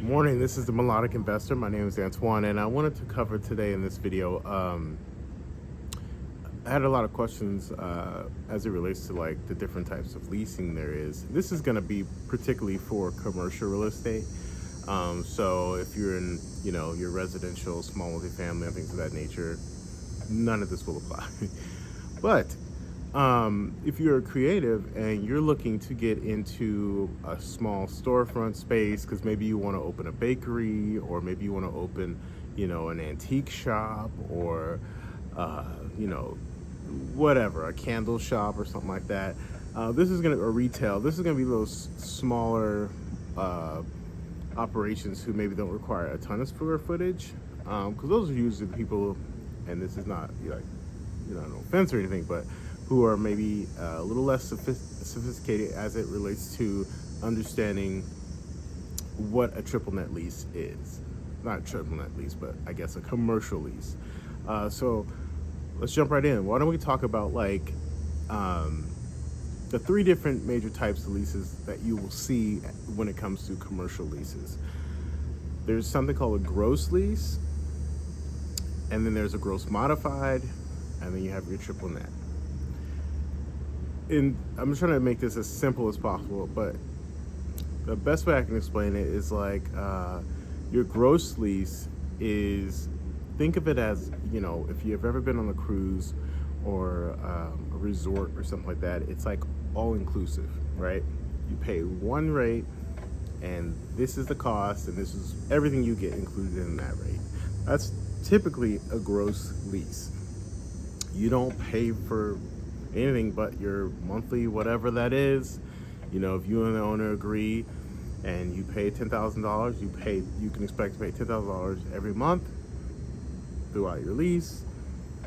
Morning, this is the Melodicinvestor. My name is Antoine, and I wanted to cover today in this video. I had a lot of questions as it relates to like the different types of leasing there is. This is going to be particularly for commercial real estate. So if you're in, your residential, small multifamily, and things of that nature, none of this will apply. But if you're a creative and you're looking to get into a small storefront space, because maybe you want to open a bakery, or maybe you want to open, an antique shop, or, whatever, a candle shop or something like that. This is going to, or retail, this is going to be those smaller operations who maybe don't require a ton of square footage. Because those are usually the people, and this is not no offense or anything, but who are maybe a little less sophisticated as it relates to understanding what a triple net lease is. Not a triple net lease, but I guess a commercial lease. So let's jump right in. Why don't we talk about the three different major types of leases that you will see when it comes to commercial leases. There's something called a gross lease, and then there's a gross modified, and then you have your triple net. And I'm trying to make this as simple as possible, but the best way I can explain it is your gross lease is, think of it as, if you've ever been on a cruise or a resort or something like that, it's like all inclusive, right? You pay one rate, and this is the cost, and this is everything you get included in that rate. That's typically a gross lease. You don't pay for anything but your monthly whatever that is. If you and the owner agree and you pay $10,000, you can expect to pay $10,000 every month throughout your lease.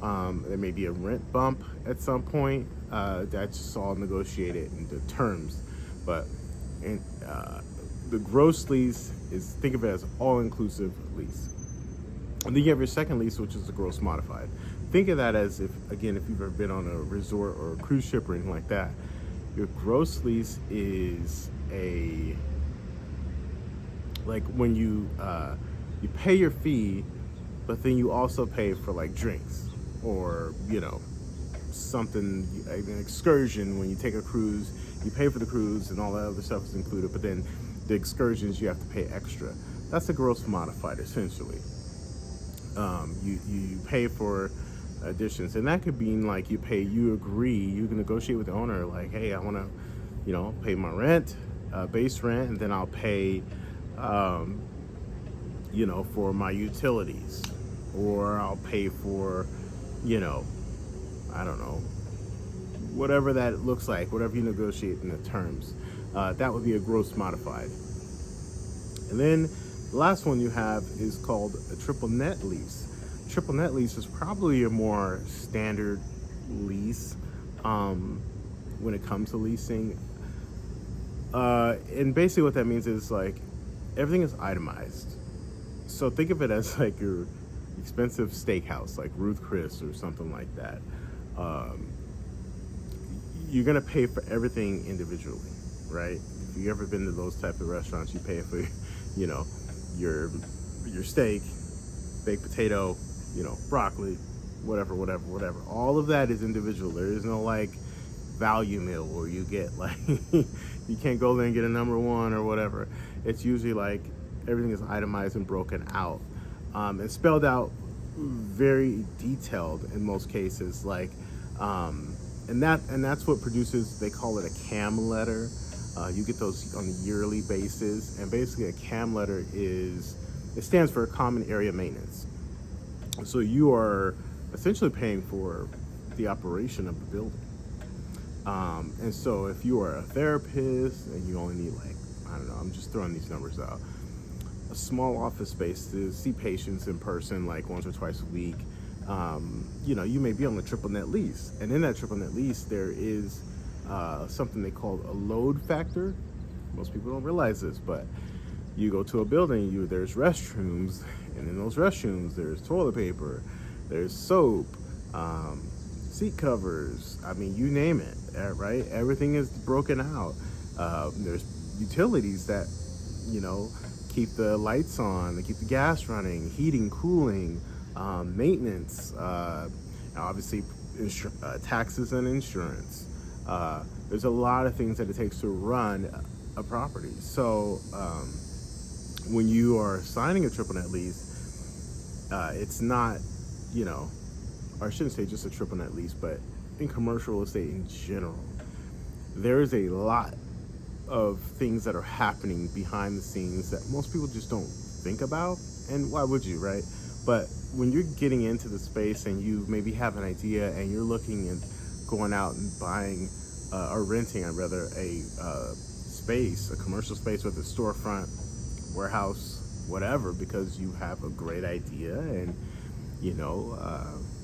There may be a rent bump at some point. That's just all negotiated into terms. But the gross lease is, think of it as all-inclusive lease. And then you have your second lease, which is the gross modified. Think of that as if you've ever been on a resort or a cruise ship or anything like that. Your gross lease is when you pay your fee, but then you also pay for like drinks or something, an excursion. When you take a cruise, you pay for the cruise and all that other stuff is included, but then the excursions you have to pay extra. That's a gross modified essentially. You pay for additions, and that could mean you agree, you can negotiate with the owner like, hey, I want to pay my rent, base rent, and then I'll pay for my utilities, or I'll pay for I don't know, whatever that looks like, whatever you negotiate in the terms. That would be a gross modified. And then the last one you have is called a triple net lease. Triple net lease is probably a more standard lease when it comes to leasing. And basically what that means is everything is itemized. So think of it as your expensive steakhouse, like Ruth Chris or something like that. You're gonna pay for everything individually, right? If you've ever been to those type of restaurants, you pay for your steak, baked potato, broccoli, whatever. All of that is individual. There is no value meal where you get you can't go there and get a number one or whatever. It's usually everything is itemized and broken out, and spelled out very detailed in most cases. And that's what produces, they call it a CAM letter. You get those on a yearly basis, and basically a CAM letter it stands for Common Area Maintenance. So you are essentially paying for the operation of the building. And so if you are a therapist and you only need I don't know, I'm just throwing these numbers out, a small office space to see patients in person once or twice a week, you may be on the triple net lease. And in that triple net lease, there is something they call a load factor. Most people don't realize this, but you go to a building, there's restrooms, and in those restrooms, there's toilet paper, there's soap, seat covers, you name it, right? Everything is broken out. There's utilities that keep the lights on, keep the gas running, heating, cooling, maintenance, obviously taxes and insurance. There's a lot of things that it takes to run a property. So when you are signing a triple net lease, it's not, or I shouldn't say just a triple net lease, but in commercial real estate in general, there's a lot of things that are happening behind the scenes that most people just don't think about. And why would you, right? But when you're getting into the space and you maybe have an idea and you're looking and going out and buying or renting, rather, a space, a commercial space, whether it's storefront, warehouse, whatever, because you have a great idea and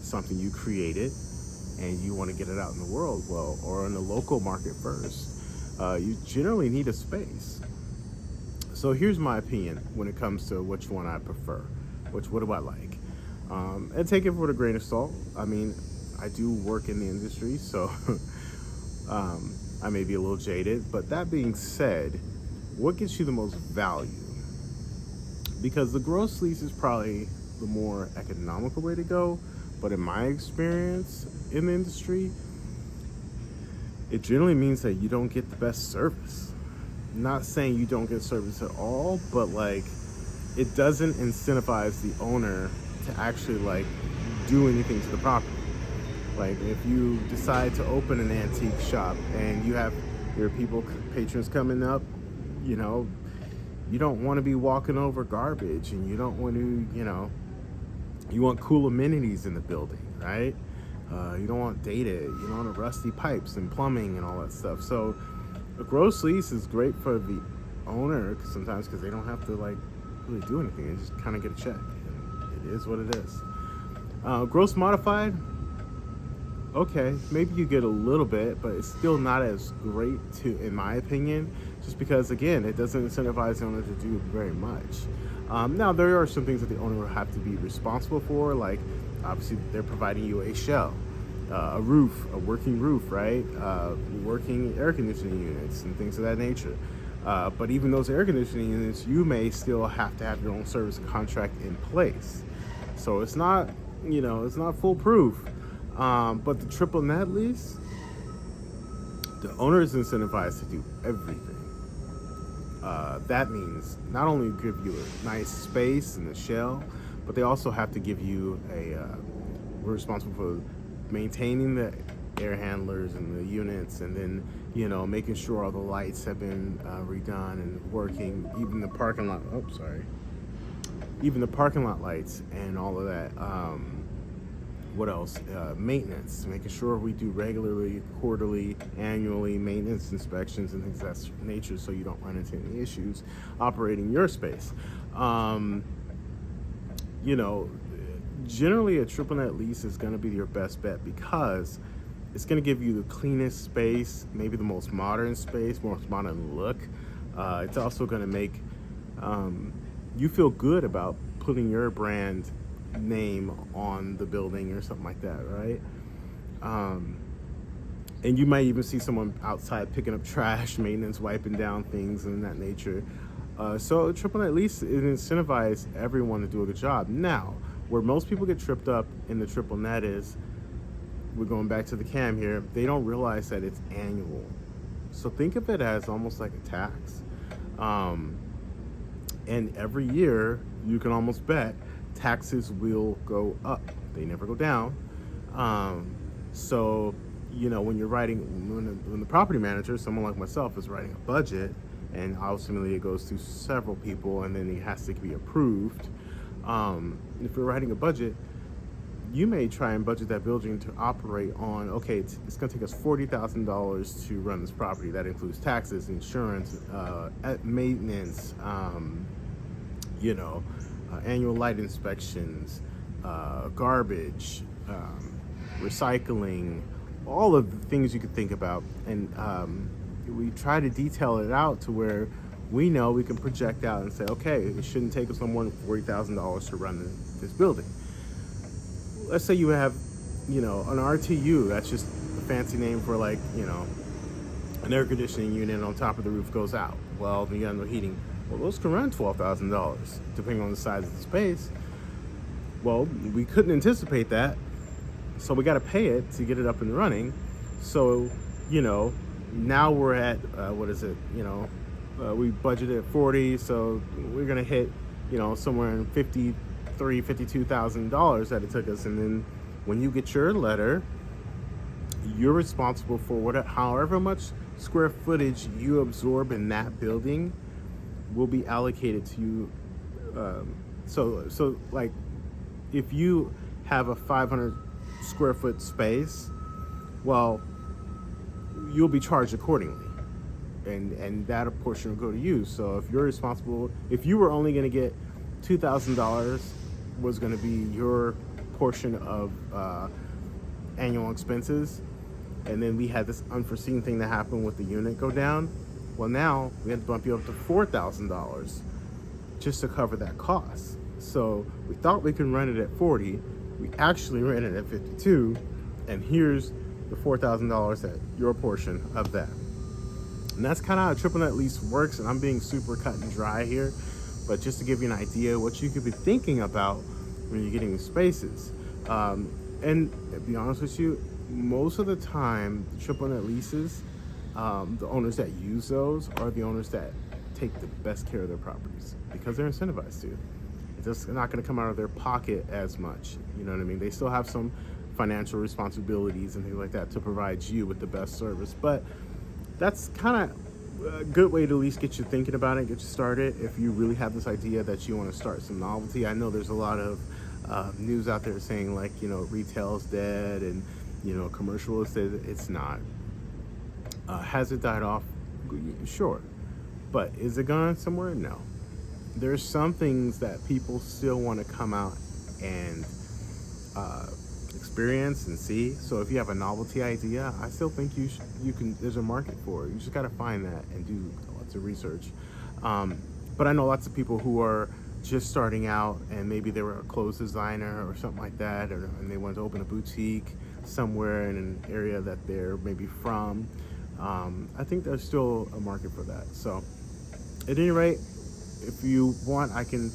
something you created and you want to get it out in the world, well, or in the local market first, you generally need a space. So here's my opinion when it comes to which one I prefer, what do I like, and take it with a grain of salt. I mean, I do work in the industry, so I may be a little jaded, but that being said, what gets you the most value? Because the gross lease is probably the more economical way to go, but in my experience in the industry, it generally means that you don't get the best service. Not saying you don't get service at all, but it doesn't incentivize the owner to actually do anything to the property. If you decide to open an antique shop and you have your patrons coming up, you don't want to be walking over garbage, and you don't want to, you want cool amenities in the building, right? You don't want dated, you don't want rusty pipes and plumbing and all that stuff. So a gross lease is great for the owner sometimes because they don't have to really do anything. They just kind of get a check. And it is what it is. Gross modified, okay, maybe you get a little bit, but it's still not as great in my opinion, just because, again, it doesn't incentivize the owner to do very much. Now, there are some things that the owner will have to be responsible for, obviously they're providing you a shell, a roof, a working roof, right? Working air conditioning units and things of that nature. But even those air conditioning units, you may still have to have your own service contract in place. So it's not, it's not foolproof. But the triple net lease, the owner is incentivized to do everything. That means not only give you a nice space and a shell, but they also have to give you we're responsible for maintaining the air handlers and the units, and then, making sure all the lights have been redone and working, even the parking lot, even the parking lot lights and all of that. What else? Maintenance, making sure we do regularly, quarterly, annually maintenance inspections and things of that nature, so you don't run into any issues operating your space. Generally a triple net lease is going to be your best bet because it's going to give you the cleanest space, maybe the most modern space, most modern look. It's also going to make you feel good about putting your brand name on the building or something like that, right? And you might even see someone outside picking up trash, maintenance, wiping down things and that nature. So triple net lease, it incentivizes everyone to do a good job. Now, where most people get tripped up in the triple net is, we're going back to the cam here, they don't realize that it's annual. So think of it as almost like a tax. And every year, you can almost bet taxes will go up. They never go down. So, when you're when the property manager, someone like myself, is writing a budget, and ultimately it goes through several people, and then it has to be approved. If you're writing a budget, you may try and budget that building to operate on, okay, it's going to take us $40,000 to run this property. That includes taxes, insurance, maintenance, annual light inspections, garbage, recycling, all of the things you could think about. And we try to detail it out to where we know we can project out and say, okay, it shouldn't take us no more than $40,000 to run this building. Let's say you have, an RTU, that's just a fancy name for an air conditioning unit on top of the roof goes out. Well, you got no heating. Well, those can run $12,000 depending on the size of the space. Well, we couldn't anticipate that, so we got to pay it to get it up and running. So, now we're at what is it? We budgeted 40, so we're gonna hit, somewhere in $52,000 that it took us. And then when you get your letter, you're responsible for however much square footage you absorb in that building will be allocated to you. So like, if you have a 500 square foot space, well, you'll be charged accordingly, and that portion will go to you. So if you're responsible, if you were only going to get $2,000 was going to be your portion of annual expenses, and then we had this unforeseen thing that happened with the unit go down, well, now we have to bump you up to $4,000 just to cover that cost. So we thought we could run it at 40, we actually ran it at 52, and here's the $4,000 at your portion of that. And that's kind of how a triple net lease works, and I'm being super cut and dry here, but just to give you an idea what you could be thinking about when you're getting spaces. And to be honest with you, most of the time, the triple net leases, the owners that use those are the owners that take the best care of their properties because they're incentivized to. It's just not going to come out of their pocket as much. You know what I mean? They still have some financial responsibilities and things like that to provide you with the best service. But that's kind of a good way to at least get you thinking about it, get you started. If you really have this idea that you want to start some novelty, I know there's a lot of news out there saying like, retail's dead and, commercial estate. It's not. Has it died off? Sure. But is it gone somewhere? No. There's some things that people still want to come out and experience and see. So if you have a novelty idea, I still think you can. There's a market for it. You just got to find that and do lots of research. But I know lots of people who are just starting out, and maybe they were a clothes designer or something like that, and they wanted to open a boutique somewhere in an area that they're maybe from. I think there's still a market for that. So at any rate, if you want, I can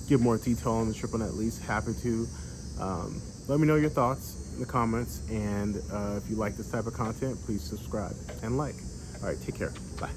give more detail on the triple net lease. Happy to. Let me know your thoughts in the comments, and if you like this type of content, please subscribe and like. All right, take care. Bye.